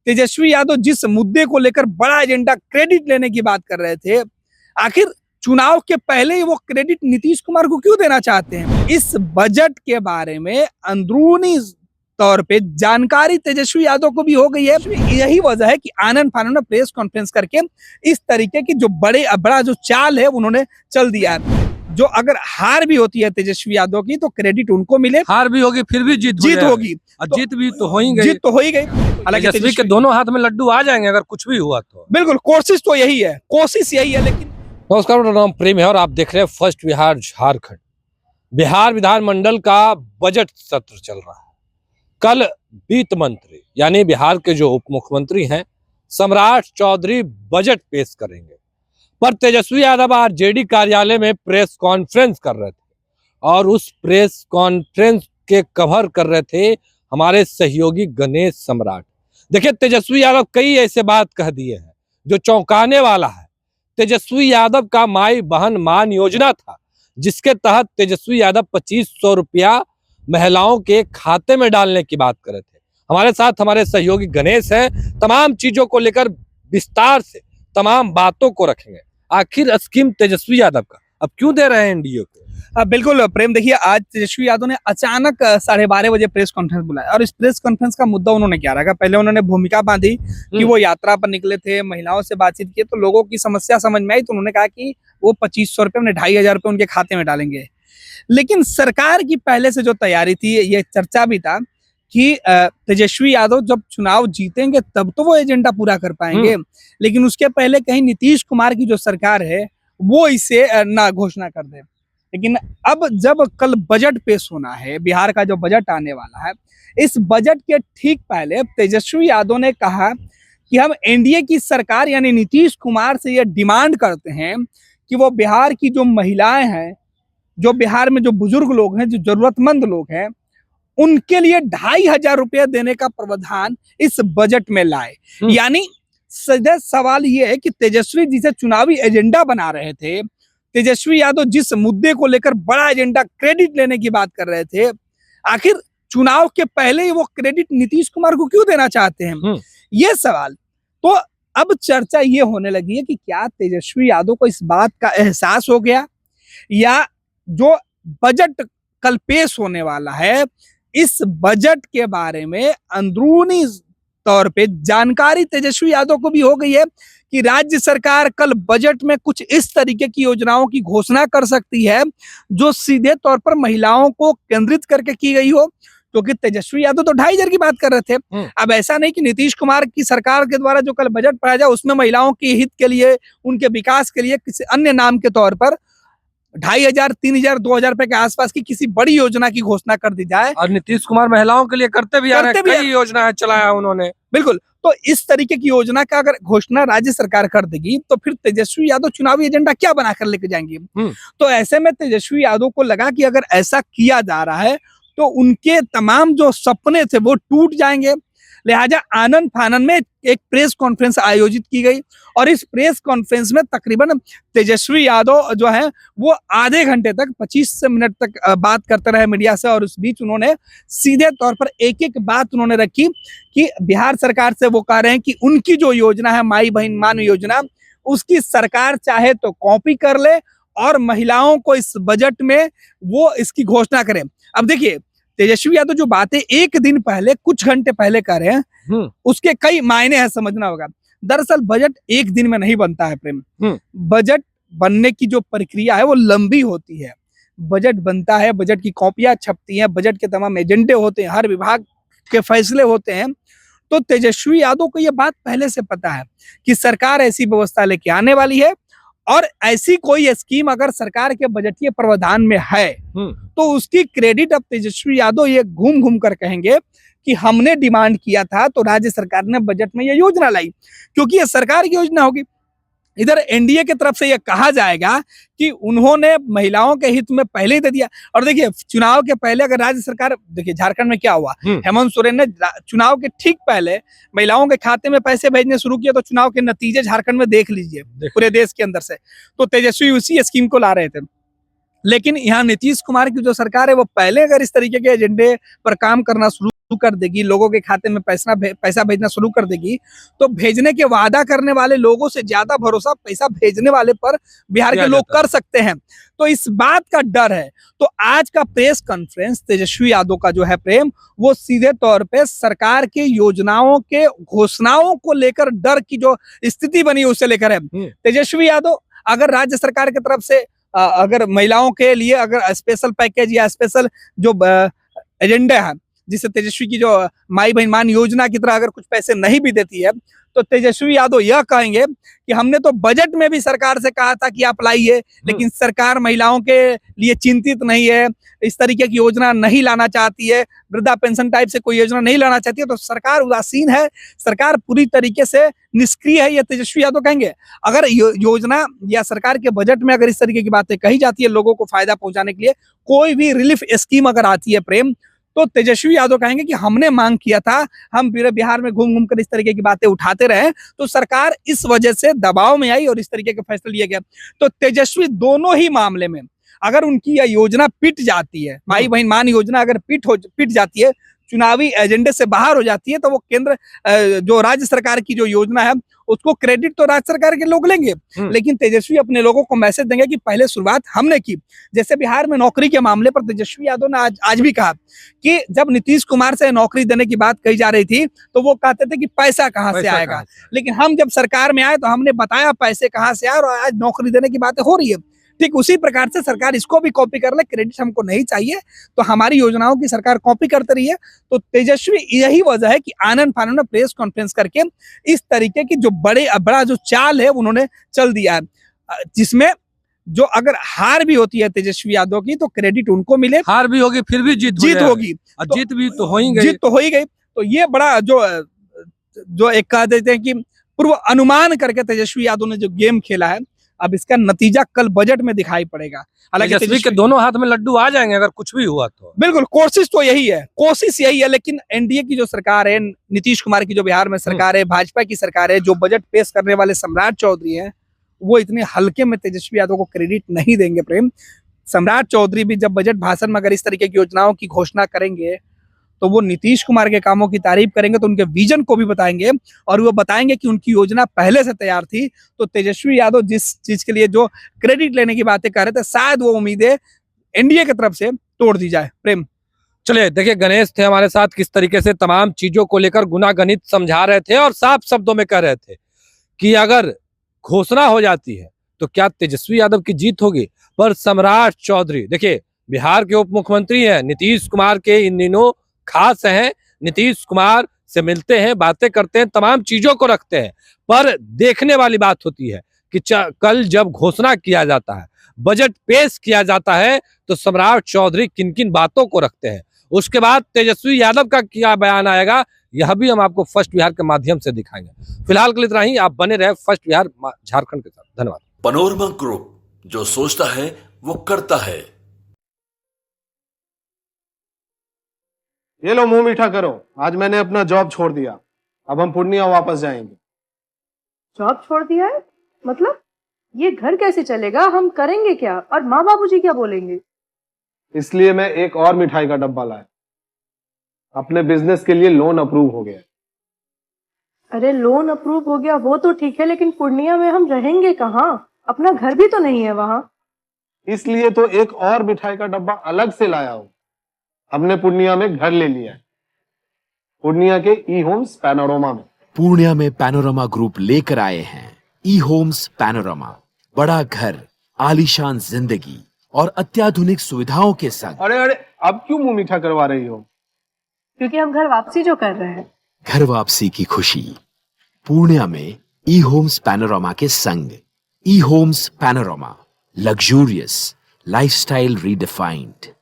तेजस्वी यादव जिस मुद्दे को लेकर बड़ा एजेंडा क्रेडिट लेने की बात कर रहे थे, आखिर चुनाव के पहले ही वो क्रेडिट नीतीश कुमार को क्यों देना चाहते हैं? इस बजट के बारे में अंदरूनी तौर पे जानकारी तेजस्वी यादव को भी हो गई है। यही वजह है कि आनन फानन में प्रेस कॉन्फ्रेंस करके इस तरीके की जो बड़ा जो चाल है उन्होंने चल दिया है। जो अगर हार भी होती है तेजस्वी यादव की तो क्रेडिट उनको मिले, हार भी होगी फिर भी जीत होगी, जीत भी तो हो ही गई, जीत तो हो ही गई। हालांकि तेजस्वी के दोनों हाथ में लड्डू आ जाएंगे अगर कुछ भी हुआ तो। बिल्कुल कोशिश तो यही है, कोशिश यही है। लेकिन नमस्कार, मेरा नाम प्रेम है और आप देख रहे हैं फर्स्ट बिहार झारखंड। बिहार विधानमंडल का बजट सत्र चल रहा है। कल वित्त मंत्री यानी बिहार के जो उप मुख्यमंत्री हैं सम्राट चौधरी बजट पेश करेंगे, पर तेजस्वी यादव आरजेडी कार्यालय में प्रेस कॉन्फ्रेंस कर रहे थे और उस प्रेस कॉन्फ्रेंस के कवर कर रहे थे हमारे सहयोगी गणेश सम्राट। देखिए, तेजस्वी यादव कई ऐसे बात कह दिए हैं जो चौंकाने वाला है। तेजस्वी यादव का माई बहन मान योजना था, जिसके तहत तेजस्वी यादव 2500 रुपया महिलाओं के खाते में डालने की बात कर रहे थे। हमारे साथ हमारे सहयोगी गणेश हैं। तमाम चीजों को लेकर विस्तार से तमाम बातों को रखेंगे। आखिर स्कीम तेजस्वी यादव का अब क्यों दे रहे हैं एनडीए को? बिल्कुल प्रेम, देखिए आज तेजस्वी यादव ने अचानक 12:30 बजे प्रेस कॉन्फ्रेंस बुलाया और इस प्रेस कॉन्फ्रेंस का मुद्दा उन्होंने क्या रखा? पहले उन्होंने भूमिका बांधी कि वो यात्रा पर निकले थे, महिलाओं से बातचीत की, तो लोगों की समस्या समझ में आई तो उन्होंने कहा कि वो 2500 रुपये, 2500 रुपये उनके खाते में डालेंगे। लेकिन सरकार की पहले से जो तैयारी थी, ये चर्चा भी था कि तेजस्वी यादव जब चुनाव जीतेंगे तब तो वो एजेंडा पूरा कर पाएंगे, लेकिन उसके पहले कहीं नीतीश कुमार की जो सरकार है वो इसे ना घोषणा कर दे। लेकिन अब जब कल बजट पेश होना है, बिहार का जो बजट आने वाला है, इस बजट के ठीक पहले तेजस्वी यादव ने कहा कि हम एनडीए की सरकार यानी नीतीश कुमार से ये डिमांड करते हैं कि वो बिहार की जो महिलाएं हैं, जो बिहार में जो बुजुर्ग लोग हैं, जो जरूरतमंद लोग हैं, उनके लिए 2500 रुपये देने का प्रावधान इस बजट में लाए। यानी सीधा सवाल ये है कि तेजस्वी जिसे चुनावी एजेंडा बना रहे थे, तेजस्वी यादव जिस मुद्दे को लेकर बड़ा एजेंडा क्रेडिट लेने की बात कर रहे थे, आखिर चुनाव के पहले ही वो क्रेडिट नीतीश कुमार को क्यों देना चाहते हैं? ये सवाल तो अब चर्चा ये होने लगी है कि क्या तेजस्वी यादव को इस बात का एहसास हो गया, या जो बजट कल पेश होने वाला है, इस बजट के बारे में अंदरूनी तौर पे जानकारी तेजस्वी यादव को भी हो गई है कि राज्य सरकार कल बजट में कुछ इस तरीके की योजनाओं की घोषणा कर सकती है जो सीधे तौर पर महिलाओं को केंद्रित करके की गई हो। क्योंकि तेजस्वी यादव तो 2500 की बात कर रहे थे। अब ऐसा नहीं कि नीतीश कुमार की सरकार के द्वारा जो कल बजट पढ़ाया जाए उसमें महिलाओं के हित के लिए, उनके विकास के लिए किसी अन्य नाम के तौर पर 2500, 3000, 2000 रुपए के आसपास की किसी बड़ी योजना की घोषणा कर दी जाए। और नीतीश कुमार महिलाओं के लिए करते भी आ रहे हैं, कई योजनाएं चलाया उन्होंने। बिल्कुल, तो इस तरीके की योजना का अगर घोषणा राज्य सरकार कर देगी तो फिर तेजस्वी यादव चुनावी एजेंडा क्या बनाकर लेके जाएंगे? तो ऐसे में तेजस्वी यादव को लगा कि अगर ऐसा किया जा रहा है तो उनके तमाम जो सपने थे वो टूट जाएंगे। लिहाजा आनन फानन में एक प्रेस कॉन्फ्रेंस आयोजित की गई और इस प्रेस कॉन्फ्रेंस में तकरीबन तेजस्वी यादव जो है वो आधे घंटे तक, 25 मिनट तक बात करते रहे मीडिया से। और उस बीच उन्होंने सीधे तौर पर एक एक बात उन्होंने रखी कि बिहार सरकार से वो कह रहे हैं कि उनकी जो योजना है माई बहन मान योजना, उसकी सरकार चाहे तो कॉपी कर ले और महिलाओं को इस बजट में वो इसकी घोषणा करें। अब देखिए, तेजस्वी यादव जो बातें एक दिन पहले, कुछ घंटे पहले कर रहे हैं, उसके कई मायने हैं, समझना होगा। दरअसल बजट एक दिन में नहीं बनता है प्रेम। बजट बनने की जो प्रक्रिया है वो लंबी होती है। बजट बनता है, बजट की कॉपियां छपती हैं, बजट के तमाम एजेंडे होते हैं, हर विभाग के फैसले होते हैं। तो तेजस्वी यादव को यह बात पहले से पता है कि सरकार ऐसी व्यवस्था लेके आने वाली है और ऐसी कोई स्कीम अगर सरकार के बजटीय प्रावधान में है तो उसकी क्रेडिट अब तेजस्वी यादव ये घूम घूम कर कहेंगे कि हमने डिमांड किया था तो राज्य सरकार ने बजट में ये योजना लाई, क्योंकि ये सरकार की योजना होगी। इधर एनडीए की तरफ से यह कहा जाएगा कि उन्होंने महिलाओं के हित में पहले ही दे दिया। और देखिए, चुनाव के पहले अगर राज्य सरकार, देखिए झारखंड में क्या हुआ, हेमंत सोरेन ने चुनाव के ठीक पहले महिलाओं के खाते में पैसे भेजने शुरू किए, तो चुनाव के नतीजे झारखंड में देख लीजिए पूरे देश के अंदर से। तो तेजस्वी उसी स्कीम को ला रहे थे। लेकिन यहाँ नीतीश कुमार की जो सरकार है वो पहले अगर इस तरीके के एजेंडे पर काम करना शुरू शुरू कर देगी, लोगों के खाते में पैसा भेजना शुरू कर देगी, तो भेजने के वादा करने वाले लोगों से ज्यादा भरोसा पैसा भेजने वाले पर बिहार के लोग कर सकते हैं। तो इस बात का डर है। तो आज का प्रेस कॉन्फ्रेंस तेजस्वी यादव का जो है प्रेम, वो सीधे तौर पे सरकार की योजनाओं के घोषणाओं को लेकर डर की जो स्थिति बनी है उससे लेकर है। तेजस्वी यादव अगर राज्य सरकार की तरफ से अगर महिलाओं के लिए अगर स्पेशल पैकेज या स्पेशल जो एजेंडा है, जिससे तेजस्वी की जो माई बहन मान योजना की तरह अगर कुछ पैसे नहीं भी देती है, तो तेजस्वी यादव यह कहेंगे कि हमने तो बजट में भी सरकार से कहा था कि आप लाइए, लेकिन सरकार महिलाओं के लिए चिंतित नहीं है, इस तरीके की योजना नहीं लाना चाहती है, वृद्धा पेंशन टाइप से कोई योजना नहीं लाना चाहती है, तो सरकार उदासीन है, सरकार पूरी तरीके से निष्क्रिय है, ये तेजस्वी यादव कहेंगे। अगर योजना या सरकार के बजट में अगर इस तरीके की बातें कही जाती है लोगों को फायदा पहुंचाने के लिए, कोई भी रिलीफ स्कीम अगर आती है प्रेम, तो तेजस्वी यादव कहेंगे कि हमने मांग किया था, हम पूरे बिहार में घूम घूम कर इस तरीके की बातें उठाते रहे, तो सरकार इस वजह से दबाव में आई और इस तरीके का फैसला लिया गया। तो तेजस्वी दोनों ही मामले में अगर उनकी यह योजना पिट जाती है, माई बहन मान योजना अगर पिट जाती है, चुनावी एजेंडे से बाहर हो जाती है, तो वो केंद्र जो राज्य सरकार की जो योजना है उसको क्रेडिट तो राज्य सरकार के लोग लेंगे, लेकिन तेजस्वी अपने लोगों को मैसेज देंगे कि पहले शुरुआत हमने की। जैसे बिहार में नौकरी के मामले पर तेजस्वी यादव ने आज भी कहा कि जब नीतीश कुमार से नौकरी देने की बात कही जा रही थी, तो वो कहते थे कि पैसा कहां से आएगा, लेकिन हम जब सरकार में आए तो हमने बताया पैसे कहां से आए और आज नौकरी देने की बातें हो रही है। ठीक उसी प्रकार से सरकार इसको भी कॉपी कर ले, क्रेडिट हमको नहीं चाहिए, तो हमारी योजनाओं की सरकार कॉपी करते रही है। तो तेजस्वी यही वजह है कि आनंद फानंद में प्रेस कॉन्फ्रेंस करके इस तरीके की जो बड़ा जो चाल है उन्होंने चल दिया है, जिसमें जो अगर हार भी होती है तेजस्वी यादव की तो क्रेडिट उनको मिले, हार भी होगी फिर भी जीत होगी, जीत भी तो हो ही गई, जीत तो हो ही गई। तो ये बड़ा जो एक कह देते हैं कि पूर्व अनुमान करके तेजस्वी यादव ने जो गेम खेला है, अब इसका नतीजा कल बजट में दिखाई पड़ेगा। हालांकि तेजस्वी के दोनों हाथ में लड्डू आ जाएंगे अगर कुछ भी हुआ तो। बिल्कुल, कोशिश तो यही है, लेकिन एनडीए की जो सरकार है, नीतीश कुमार की जो बिहार में सरकार है, भाजपा की सरकार है, जो बजट पेश करने वाले सम्राट चौधरी हैं, वो इतने हल्के में तेजस्वी यादव को क्रेडिट नहीं देंगे प्रेम। सम्राट चौधरी भी जब बजट भाषण में अगर इस तरीके की योजनाओं की घोषणा करेंगे, तो वो नीतीश कुमार के कामों की तारीफ करेंगे, तो उनके विजन को भी बताएंगे और वो बताएंगे कि उनकी योजना पहले से तैयार थी। तो तेजस्वी यादव जिस चीज के लिए जो क्रेडिट लेने की बातें कर रहे थे, शायद वो उम्मीदें एनडीए की तरफ से तोड़ दी जाए प्रेम। चलिए देखिए, गणेश थे हमारे साथ, किस तरीके से तमाम चीजों को लेकर गुनागणित समझा रहे थे और साफ शब्दों में कह रहे थे कि अगर घोषणा हो जाती है तो क्या तेजस्वी यादव की जीत होगी। पर सम्राट चौधरी देखिए बिहार के उप मुख्यमंत्री हैं, नीतीश कुमार के इन दिनों खास हैं, नीतीश कुमार से मिलते हैं, बातें करते हैं, तमाम चीजों को रखते हैं। पर देखने वाली बात होती है कि कल जब घोषणा किया जाता है, बजट पेश किया जाता है, तो सम्राट चौधरी किन किन बातों को रखते हैं, उसके बाद तेजस्वी यादव का क्या बयान आएगा, यह भी हम आपको फर्स्ट बिहार के माध्यम से दिखाएंगे। फिलहाल के लिए इतना ही, आप बने रहे फर्स्ट बिहार झारखंड के साथ। धन्यवाद। पैनोरमा ग्रुप, जो सोचता है वो करता है। ये लो मुंह मीठा करो, आज मैंने अपना जॉब छोड़ दिया, अब हम पूर्णिया वापस जाएंगे। जॉब छोड़ दिया है? मतलब ये घर कैसे चलेगा, हम करेंगे क्या और माँ बाबूजी क्या बोलेंगे? इसलिए मैं एक और मिठाई का डब्बा लाया, अपने बिजनेस के लिए लोन अप्रूव हो गया। अरे लोन अप्रूव हो गया वो तो ठीक है, लेकिन पूर्णिया में हम रहेंगे कहाँ? अपना घर भी तो नहीं है वहां। इसलिए तो एक और मिठाई का डब्बा अलग से लाया हूं, हमने पूर्णिया में घर ले लिया है, पूर्णिया के ई होम्स पैनोरमा में। पूर्णिया में पैनोरमा ग्रुप लेकर आए हैं ई होम्स पैनोरमा, बड़ा घर, आलीशान जिंदगी और अत्याधुनिक सुविधाओं के संग। अरे अब क्यों मुंह मीठा करवा रही हो? क्योंकि हम घर वापसी जो कर रहे हैं। घर वापसी की खुशी पूर्णिया में ई होम्स पैनोरमा के संग। E homes panorama, luxurious lifestyle redefined.